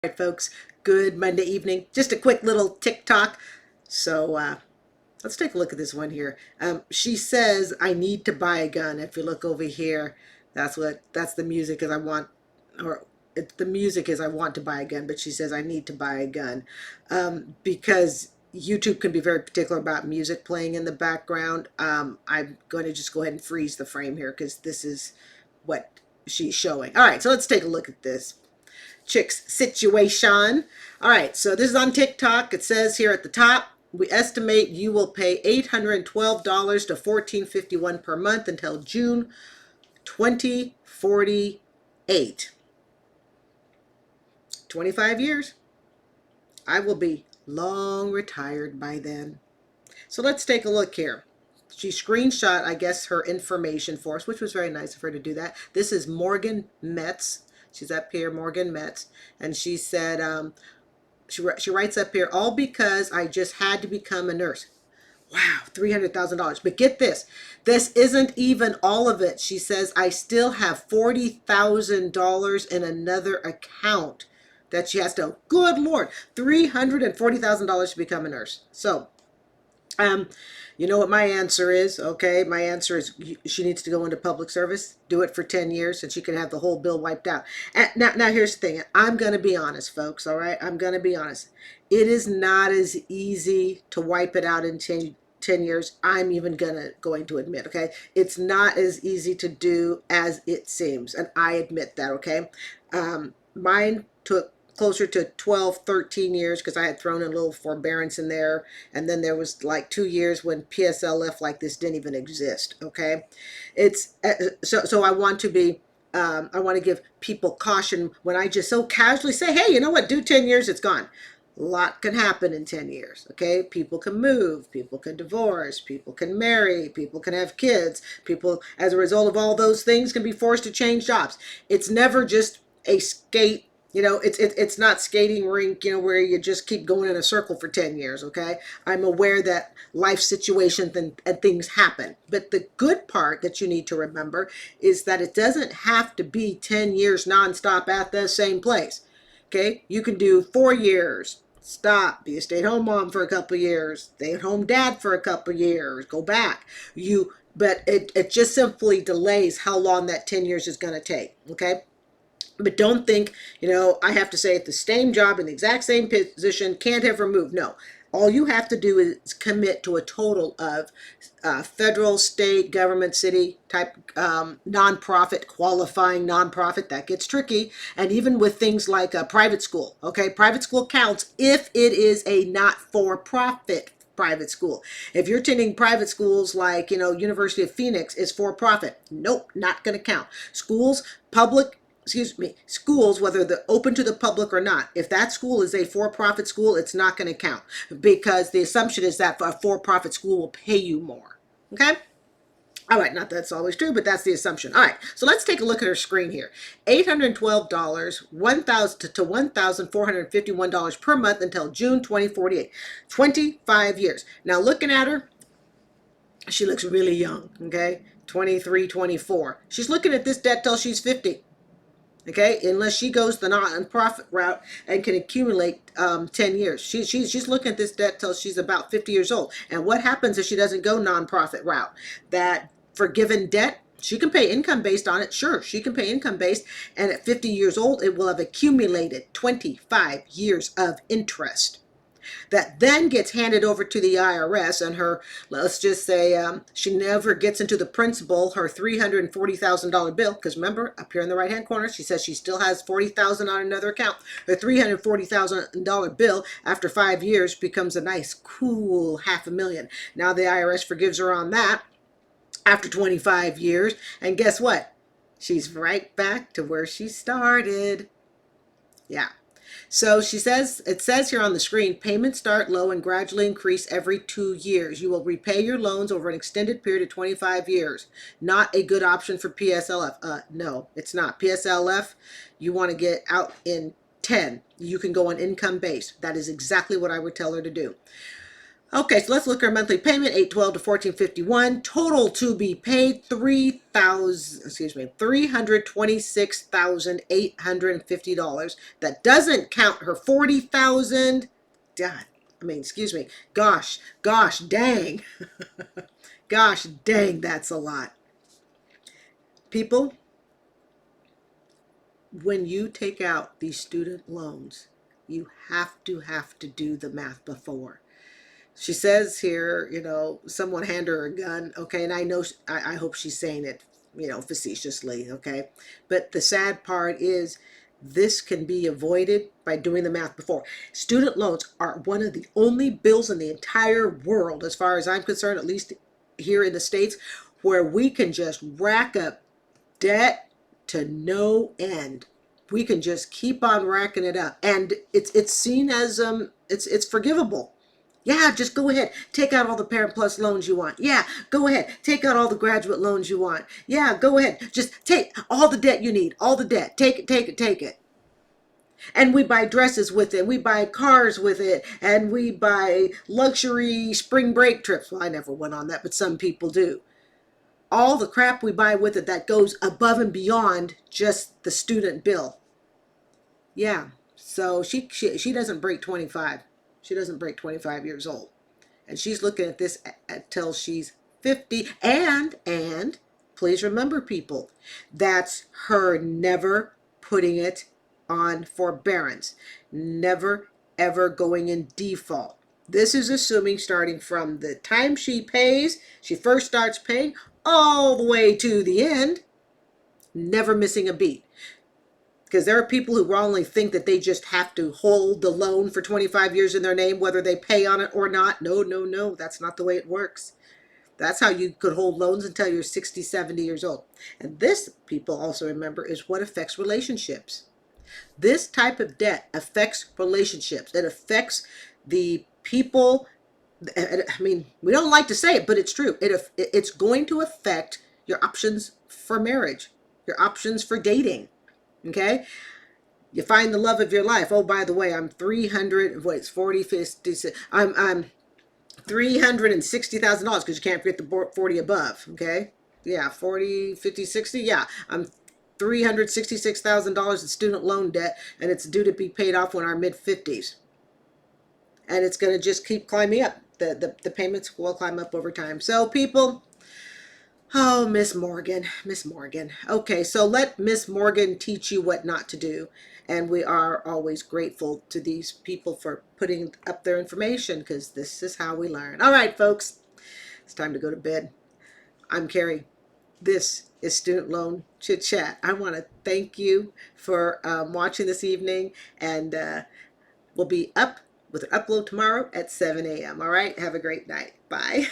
Right, folks, good Monday evening. Just a quick little TikTok. So let's take a look at this one here. She says, I need to buy a gun. If you look over here, that's the music is I want, or the music is I want to buy a gun, but she says I need to buy a gun because YouTube can be very particular about music playing in the background. I'm going to just go ahead and freeze the frame here because this is what she's showing. All right, so let's take a look at this chick's situation. All right, so this is on TikTok. It says here at the top, we estimate you will pay $812 to $14.51 per month until June 2048. 25 years. I will be long retired by then. So let's take a look here. She screenshot, I guess, her information for us, which was very nice of her to do that. This is Morgan Metz. She's up here, Morgan Metz. And she said, she writes up here, all because I just had to become a nurse. Wow, $300,000. But get this. This isn't even all of it. She says, I still have $40,000 in another account that she has to, good Lord, $340,000 to become a nurse. So, you know what my answer is, okay? My answer is she needs to go into public service, do it for 10 years, and she can have the whole bill wiped out. And now here's the thing. I'm going to be honest, folks, all right? I'm going to be honest. It is not as easy to wipe it out in 10 years. I'm even going to admit, okay? It's not as easy to do as it seems, and I admit that, okay? Mine took closer to 12, 13 years because I had thrown a little forbearance in there. And then there was like 2 years when PSLF like this didn't even exist. Okay. It's so I want to be, I want to give people caution when I just so casually say, hey, you know what, do 10 years, it's gone. A lot can happen in 10 years. Okay. People can move, people can divorce, people can marry, people can have kids, people as a result of all those things can be forced to change jobs. It's never just a skate. You know, it's not skating rink, you know, where you just keep going in a circle for 10 years, okay? I'm aware that life situations and things happen. But the good part that you need to remember is that it doesn't have to be 10 years nonstop at the same place, okay? You can do 4 years, stop, be a stay-at-home mom for a couple of years, stay-at-home dad for a couple of years, go back. But it just simply delays how long that 10 years is going to take, okay? But don't think, you know, I have to stay at the same job in the exact same position, can't ever move. No. All you have to do is commit to a total of federal, state, government, city type nonprofit, qualifying nonprofit. That gets tricky. And even with things like a private school, okay? Private school counts if it is a not-for-profit private school. If you're attending private schools like, you know, University of Phoenix is for profit. Nope, not going to count. Schools, whether they're open to the public or not, if that school is a for-profit school, it's not going to count because the assumption is that a for-profit school will pay you more. Okay? All right, not that that's always true, but that's the assumption. All right, so let's take a look at her screen here. $812, $1,000 to $1,451 per month until June 2048. 25 years. Now, looking at her, she looks really young, okay? 23, 24. She's looking at this debt till she's 50. Okay, unless she goes the non-profit route and can accumulate 10 years. She's looking at this debt till she's about 50 years old. And what happens if she doesn't go non-profit route? That forgiven debt, she can pay income based on it. Sure, she can pay income based. And at 50 years old, it will have accumulated 25 years of interest. That then gets handed over to the IRS, and her, let's just say, she never gets into the principal, her $340,000 bill, because remember, up here in the right-hand corner, she says she still has $40,000 on another account. Her $340,000 bill, after 5 years, becomes a nice, cool $500,000. Now the IRS forgives her on that after 25 years, and guess what? She's right back to where she started. Yeah. So she says, it says here on the screen, payments start low and gradually increase every 2 years. You will repay your loans over an extended period of 25 years. Not a good option for PSLF. No, it's not. PSLF, you want to get out in 10. You can go on income base. That is exactly what I would tell her to do. Okay, so let's look at our monthly payment, 812 to 1451. Total to be paid 326,850. That doesn't count her 40,000. God, excuse me. Gosh, dang. Gosh, dang, that's a lot. People, when you take out these student loans, you have to do the math before. She says here, someone hand her a gun, okay, and I know, I hope she's saying it, facetiously, okay, but the sad part is this can be avoided by doing the math before. Student loans are one of the only bills in the entire world, as far as I'm concerned, at least here in the States, where we can just rack up debt to no end. We can just keep on racking it up, and it's seen as it's forgivable. Yeah, just go ahead. Take out all the Parent Plus loans you want. Yeah, go ahead. Take out all the graduate loans you want. Yeah, go ahead. Just take all the debt you need. All the debt. Take it, take it, take it. And we buy dresses with it. We buy cars with it. And we buy luxury spring break trips. Well, I never went on that, but some people do. All the crap we buy with it that goes above and beyond just the student bill. Yeah. So she doesn't break 25. She doesn't break 25 years old. And she's looking at this until she's 50. And please remember, people, that's her never putting it on forbearance, never ever going in default. This is assuming starting from the time she pays, she first starts paying, all the way to the end, never missing a beat. Because there are people who wrongly think that they just have to hold the loan for 25 years in their name, whether they pay on it or not. No, no, no. That's not the way it works. That's how you could hold loans until you're 60, 70 years old. And this, people also remember, is what affects relationships. This type of debt affects relationships. It affects the people. We don't like to say it, but it's true. It's going to affect your options for marriage, your options for dating. Okay? You find the love of your life. Oh, by the way, I'm 300, what, it's 40, 50, I'm $360,000 because you can't forget the 40 above, okay? Yeah, 40, 50, 60. Yeah, I'm $366,000 in student loan debt, and it's due to be paid off when our mid 50s. And it's going to just keep climbing up. The payments will climb up over time. So, people, oh, Miss Morgan, Miss Morgan. Okay, so let Miss Morgan teach you what not to do. And we are always grateful to these people for putting up their information, because this is how we learn. All right, folks, it's time to go to bed. I'm Carrie. This is Student Loan Chit Chat. I want to thank you for watching this evening, and we'll be up with an upload tomorrow at 7 a.m. All right, have a great night. Bye.